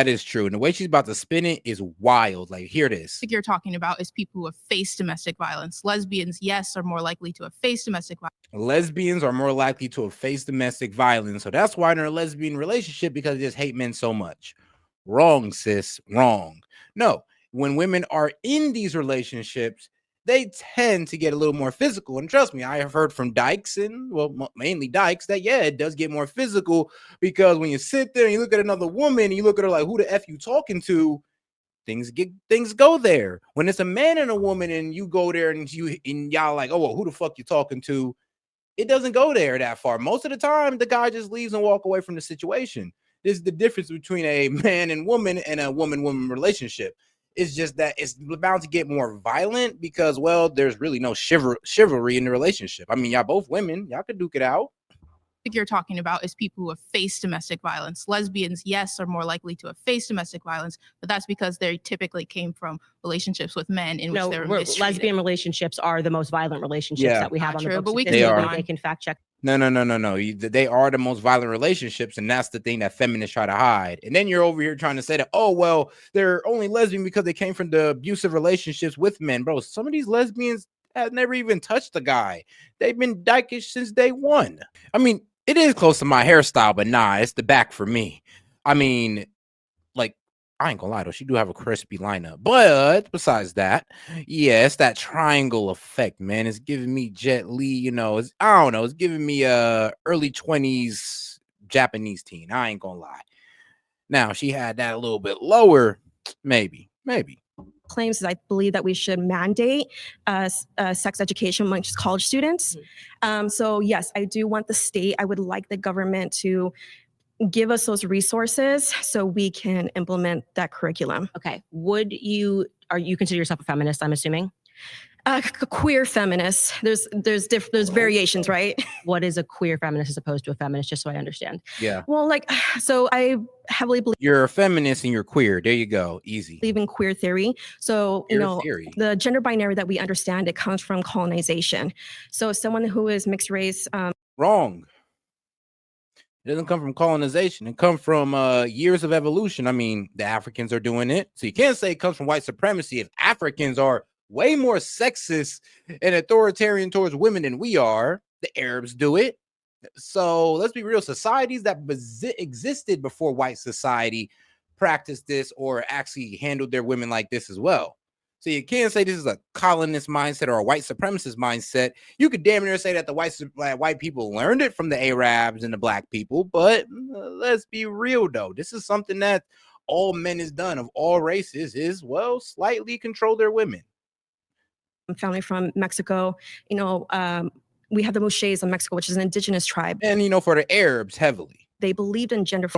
That is true. And the way she's about to spin it is wild. Like, hear this. You're talking about is people who have faced domestic violence. Lesbians, yes, are more likely to have faced domestic violence. Lesbians are more likely to have faced domestic violence. So that's why they're in a lesbian relationship, because they just hate men so much. Wrong, sis. Wrong. No, when women are in these relationships, they tend to get a little more physical. And trust me, I have heard from dykes and, well, mainly dykes, that, yeah, it does get more physical, because when you sit there and you look at another woman and you look at her like, who the F you talking to? Things go there. When it's a man and a woman and you go there and y'all like, oh, well, who the fuck you talking to? It doesn't go there that far. Most of the time, the guy just leaves and walk away from the situation. This is the difference between a man and woman and a woman-woman relationship. It's just that it's bound to get more violent because, well, there's really no chivalry in the relationship. I mean, y'all both women. Y'all could duke it out. You're talking about is people who have faced domestic violence. Lesbians, yes, are more likely to have faced domestic violence, but that's because they typically came from relationships with men in which they were mistreated. Lesbian relationships are the most violent relationships that we have on the books. But we can they can fact check. No. They are the most violent relationships, and that's the thing that feminists try to hide. And then you're over here trying to say that, oh, well, they're only lesbian because they came from the abusive relationships with men. Bro, some of these lesbians have never even touched a guy. They've been dykish since day one. I mean, it is close to my hairstyle, but nah, it's the back for me. I mean, like, I ain't gonna lie though, she do have a crispy lineup. But besides that, yeah, it's that triangle effect, man. It's giving me Jet Li, you know, I don't know, it's giving me early 20s Japanese teen. I ain't gonna lie. Now, she had that a little bit lower, maybe. Claims is I believe that we should mandate sex education amongst college students. So yes, I do want the state, I would like the government to give us those resources so we can implement that curriculum. Okay. You consider yourself a feminist, I'm assuming? Queer feminist. There's variations, right? What is a queer feminist as opposed to a feminist, just so I understand? Yeah. Well, so I heavily believe you're a feminist and you're queer. There you go. Easy. Believe in queer theory. So, theory. The gender binary that we understand, it comes from colonization. So someone who is mixed race. Wrong. It doesn't come from colonization. It comes from years of evolution. I mean, the Africans are doing it. So you can't say it comes from white supremacy if Africans are way more sexist and authoritarian towards women than we are. The Arabs do it. So let's be real. Societies that existed before white society practiced this or actually handled their women like this as well. So you can't say this is a colonist mindset or a white supremacist mindset. You could damn near say that the white people learned it from the Arabs and the black people. But let's be real, though. This is something that all men has done of all races is, well, slightly control their women. Family from Mexico, we have the Moshes in Mexico, which is an indigenous tribe. And, for the Arabs, heavily. They believed in gender.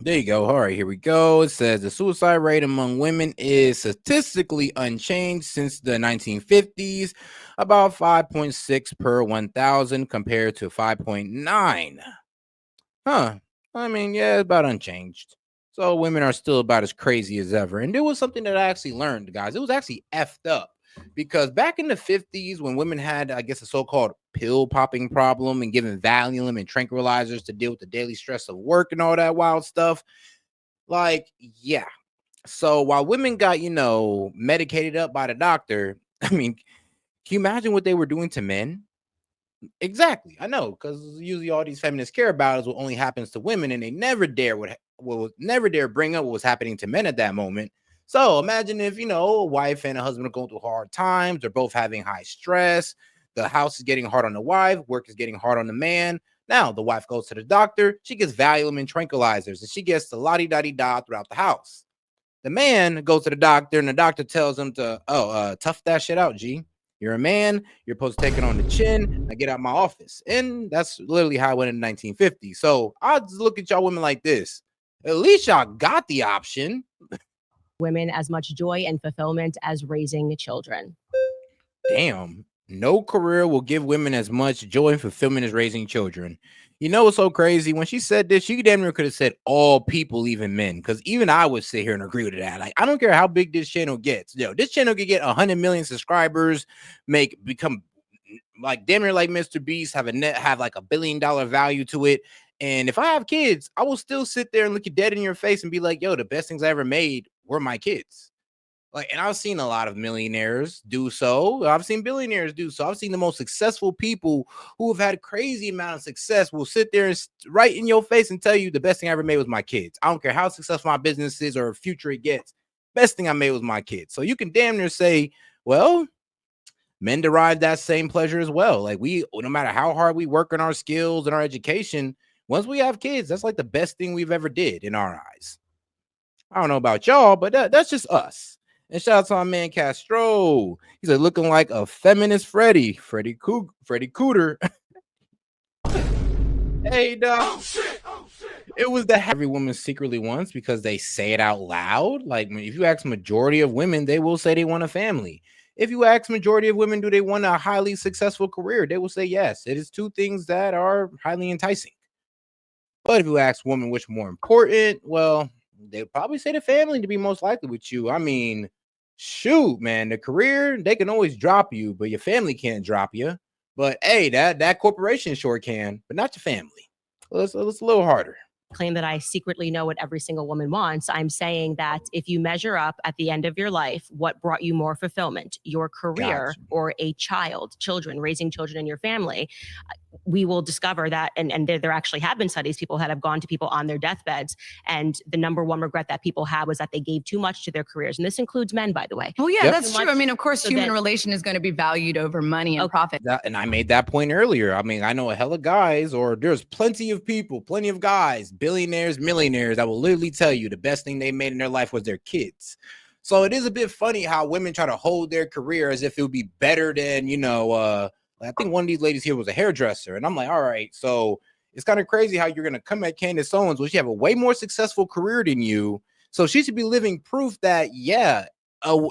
There you go. All right, here we go. It says the suicide rate among women is statistically unchanged since the 1950s, about 5.6 per 1,000 compared to 5.9. Huh. I mean, yeah, about unchanged. So women are still about as crazy as ever. And there was something that I actually learned, guys. It was actually effed up. Because back in the 50s, when women had, I guess, a so-called pill popping problem and giving Valium and tranquilizers to deal with the daily stress of work and all that wild stuff, yeah. So while women got, medicated up by the doctor, I mean, can you imagine what they were doing to men? Exactly. I know, because usually all these feminists care about is what only happens to women, and they never dare never dare bring up what was happening to men at that moment. So imagine if, a wife and a husband are going through hard times. They're both having high stress. The house is getting hard on the wife. Work is getting hard on the man. Now the wife goes to the doctor. She gets Valium and tranquilizers, and she gets the la-di-da-di-da throughout the house. The man goes to the doctor, and the doctor tells him to, tough that shit out, G. You're a man. You're supposed to take it on the chin. Now get out of my office. And that's literally how it went in the 1950s. So I just look at y'all women like this. At least y'all got the option. Women as much joy and fulfillment as raising children. Damn. No career will give women as much joy and fulfillment as raising children. You know what's so crazy? When she said this, she damn near could have said all people, even men. Because even I would sit here and agree with that. Like, I don't care how big this channel gets. This channel could get 100 million subscribers, become like damn near like Mr. Beast, have like $1 billion value to it. And if I have kids, I will still sit there and look you dead in your face and be like, yo, the best things I ever made were my kids. Like, and I've seen a lot of millionaires do so. I've seen billionaires do so. I've seen the most successful people who have had crazy amount of success will sit there and right in your face and tell you the best thing I ever made was my kids. I don't care how successful my business is or future it gets. Best thing I made was my kids. So you can damn near say, well, men derive that same pleasure as well. Like no matter how hard we work on our skills and our education, once we have kids, that's like the best thing we've ever did in our eyes. I don't know about y'all, but that's just us. And shout out to my man Castro. He's like looking like a feminist Freddy Cooter. Hey, dog. It was the every woman secretly wants because they say it out loud. Like if you ask majority of women, they will say they want a family. If you ask majority of women, do they want a highly successful career? They will say yes. It is two things that are highly enticing. But if you ask women which more important, well, they'd probably say the family to be most likely with you. I mean, shoot, man, the career, they can always drop you, but your family can't drop you. But hey, that corporation sure can, but not your family. Well, it's a little harder. Claim that I secretly know what every single woman wants. I'm saying that if you measure up at the end of your life, what brought you more fulfillment, your career or children, raising children in your family, we will discover that, and there actually have been studies, people that have gone to people on their deathbeds, and the number one regret that people have was that they gave too much to their careers. And this includes men, by the way. Oh yeah, that's true. I mean, of course, human relation is going to be valued over money and profit. And I made that point earlier. I mean, I know a hell of guys, or there's plenty of people, plenty of guys, billionaires, millionaires, that will literally tell you the best thing they made in their life was their kids. So it is a bit funny how women try to hold their career as if it would be better than, I think one of these ladies here was a hairdresser. And I'm like, all right, so it's kind of crazy how you're going to come at Candace Owens, which she have a way more successful career than you. So she should be living proof that,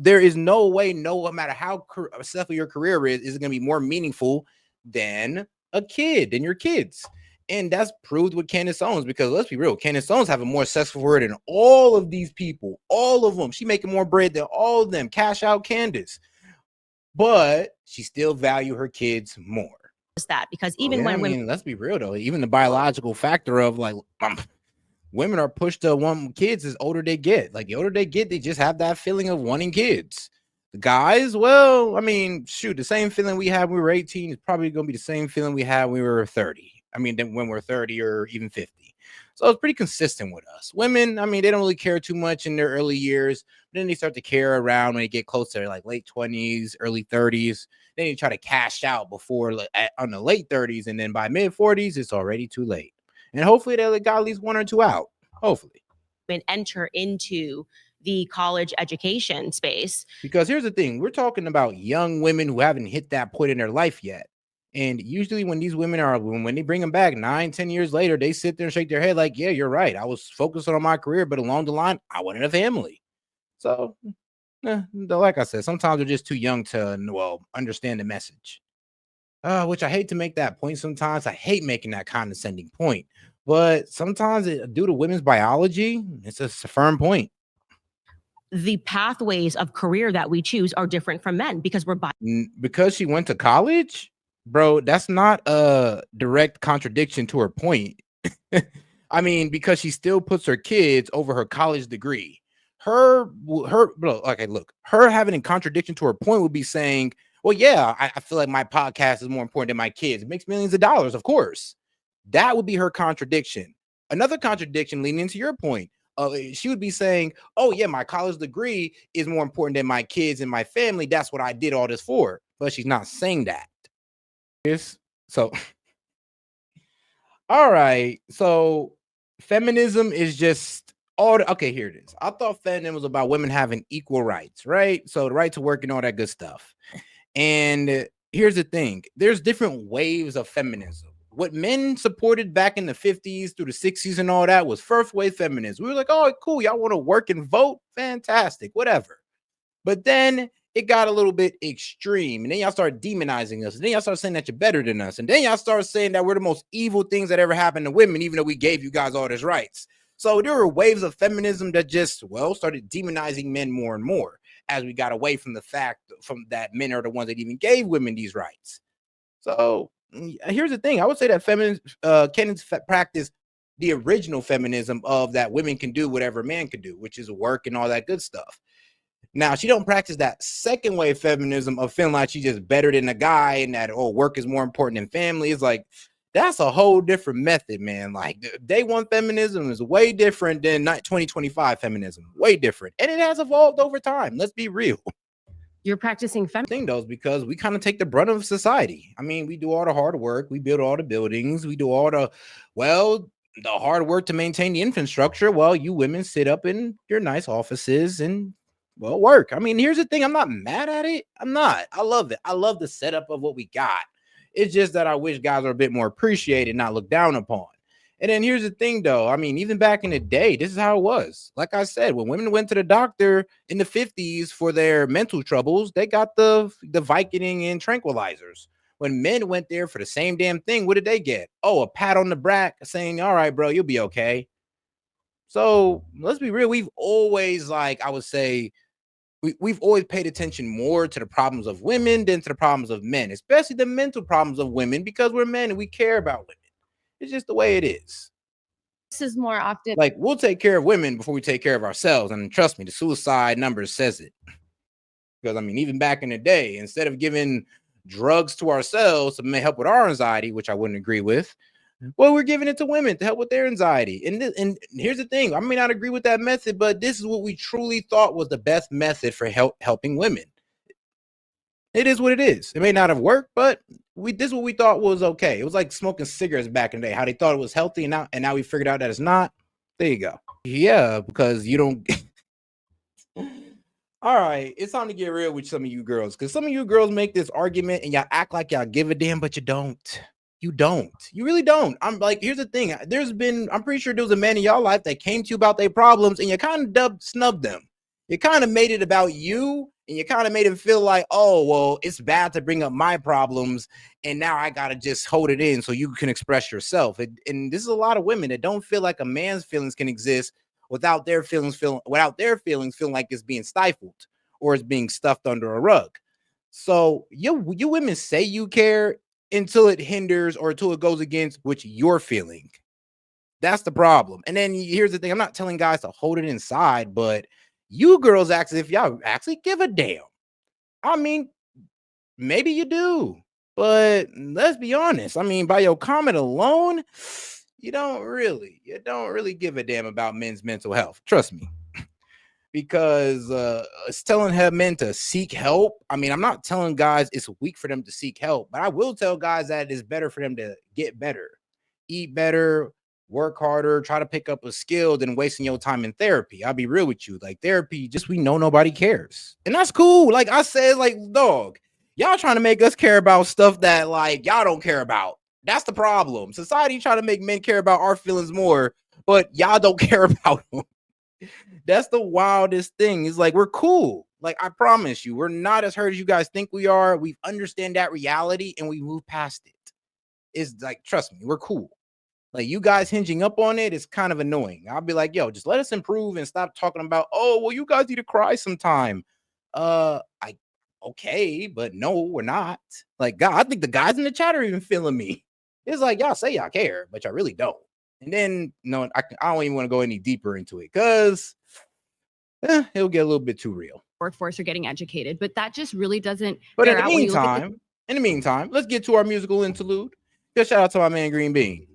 there is no way, no matter how successful your career is it going to be more meaningful than a kid, than your kids. And that's proved with Candace Owens, because let's be real, Candace Owens have a more successful career than all of these people, all of them. She making more bread than all of them. Cash out Candace. But she still value her kids more. That because even when women, let's be real though, even the biological factor of like women are pushed to want kids as older they get. Like the older they get, they just have that feeling of wanting kids. The guys, well, I mean, shoot, the same feeling we had when we were 18 is probably going to be the same feeling we had when we were 30. I mean, when we're 30 or even 50. So it's pretty consistent with us. Women, I mean, they don't really care too much in their early years. But then they start to care around when they get closer, like late 20s, early 30s. Then you try to cash out before on the late 30s. And then by mid 40s, it's already too late. And hopefully they got at least one or two out. Hopefully. And enter into the college education space. Because here's the thing. We're talking about young women who haven't hit that point in their life yet. And usually when these women when they bring them back 9-10 years later, they sit there and shake their head like, yeah, you're right. I was focused on my career, but along the line, I wanted a family. So, like I said, sometimes they're just too young to, understand the message. Which I hate to make that point sometimes. I hate making that condescending point. But sometimes due to women's biology, it's a firm point. The pathways of career that we choose are different from men because because she went to college? Bro, that's not a direct contradiction to her point. I mean, because she still puts her kids over her college degree. Her having a contradiction to her point would be saying, well, yeah, I feel like my podcast is more important than my kids. It makes millions of dollars, of course. That would be her contradiction. Another contradiction leading into your point. She would be saying, oh, yeah, my college degree is more important than my kids and my family. That's what I did all this for. But she's not saying that. So, all right. So, feminism is just okay, here it is. I thought feminism was about women having equal rights, right? So, the right to work and all that good stuff. And here's the thing. There's different waves of feminism. What men supported back in the 50s through the 60s and all that was first wave feminism. We were like, oh, cool. Y'all want to work and vote? Fantastic. Whatever. But then it got a little bit extreme. And then y'all start demonizing us. And then y'all start saying that you're better than us. And then y'all start saying that we're the most evil things that ever happened to women, even though we gave you guys all these rights. So there were waves of feminism that just, started demonizing men more and more as we got away from the fact that men are the ones that even gave women these rights. So here's the thing. I would say that feminist Candace practice the original feminism of that women can do whatever a man can do, which is work and all that good stuff. Now, she don't practice that second wave feminism of feeling like she's just better than a guy and that, oh, work is more important than family. It's like, that's a whole different method, man. Like, day one feminism is way different than 2025 feminism. Way different. And it has evolved over time. Let's be real. You're practicing thing though is because we kind of take the brunt of society. I mean, we do all the hard work, we build all the buildings, we do all the hard work to maintain the infrastructure. Well, you women sit up in your nice offices and work. I mean, here's the thing, I'm not mad at it. I'm not. I love it. I love the setup of what we got. It's just that I wish guys are a bit more appreciated, not looked down upon. And then here's the thing, though. I mean, even back in the day, this is how it was. Like I said, when women went to the doctor in the 50s for their mental troubles, they got the Vicodin and tranquilizers. When men went there for the same damn thing, what did they get? Oh, a pat on the back saying, all right, bro, you'll be okay. So let's be real. We've always, like I would say, we've always paid attention more to the problems of women than to the problems of men, especially the mental problems of women, because we're men and we care about women. It's just the way it is. This is more often like, we'll take care of women before we take care of ourselves. And trust me, the suicide numbers says it. Because I mean, even back in the day, instead of giving drugs to ourselves to help with our anxiety, which I wouldn't agree with, well, we're giving it to women to help with their anxiety. And here's the thing, I may not agree with that method, but this is what we truly thought was the best method for helping women. It is what it is. It may not have worked, but this is what we thought was okay. It was like smoking cigarettes back in the day, how they thought it was healthy, and now we figured out that it's not. There you go. Yeah, because you don't. All right, it's time to get real with some of you girls, because some of you girls make this argument and y'all act like y'all give a damn, but you don't. You don't. You really don't. I'm like, here's the thing. I'm pretty sure there was a man in y'all life that came to you about their problems and you kind of snubbed them. You kind of made it about you, and you kind of made him feel like, oh, well, it's bad to bring up my problems, and now I got to just hold it in so you can express yourself. And this is a lot of women that don't feel like a man's feelings can exist without their feelings feeling like it's being stifled or it's being stuffed under a rug. So you women say you care until it hinders or until it goes against what you're feeling. That's the problem. And then here's the thing. I'm not telling guys to hold it inside, but you girls act as if y'all actually give a damn. I mean, maybe you do, but let's be honest. I mean, by your comment alone, you don't really give a damn about men's mental health. Trust me. Because it's telling men to seek help. I mean, I'm not telling guys it's weak for them to seek help, but I will tell guys that it's better for them to get better, eat better, work harder, try to pick up a skill than wasting your time in therapy. I'll be real with you. Like, therapy, just we know nobody cares. And that's cool. Like I said, like, dog, y'all trying to make us care about stuff that like y'all don't care about. That's the problem. Society trying to make men care about our feelings more, but y'all don't care about them. That's the wildest thing. It's like, we're cool. Like, I promise you, we're not as hurt as you guys think we are. We understand that reality and we move past it. It's like, trust me, we're cool. Like, you guys hinging up on it is kind of annoying. I'll be like, yo, just let us improve and stop talking about, oh, well, you guys need to cry sometime. Okay, but no, we're not. Like, God, I think the guys in the chat are even feeling me. It's like, y'all say y'all care, but y'all really don't. And then, no, I don't even want to go any deeper into it because it'll get a little bit too real. Workforce are getting educated, but that just really doesn't. But in the meantime, let's get to our musical interlude. Just shout out to my man Green Bean.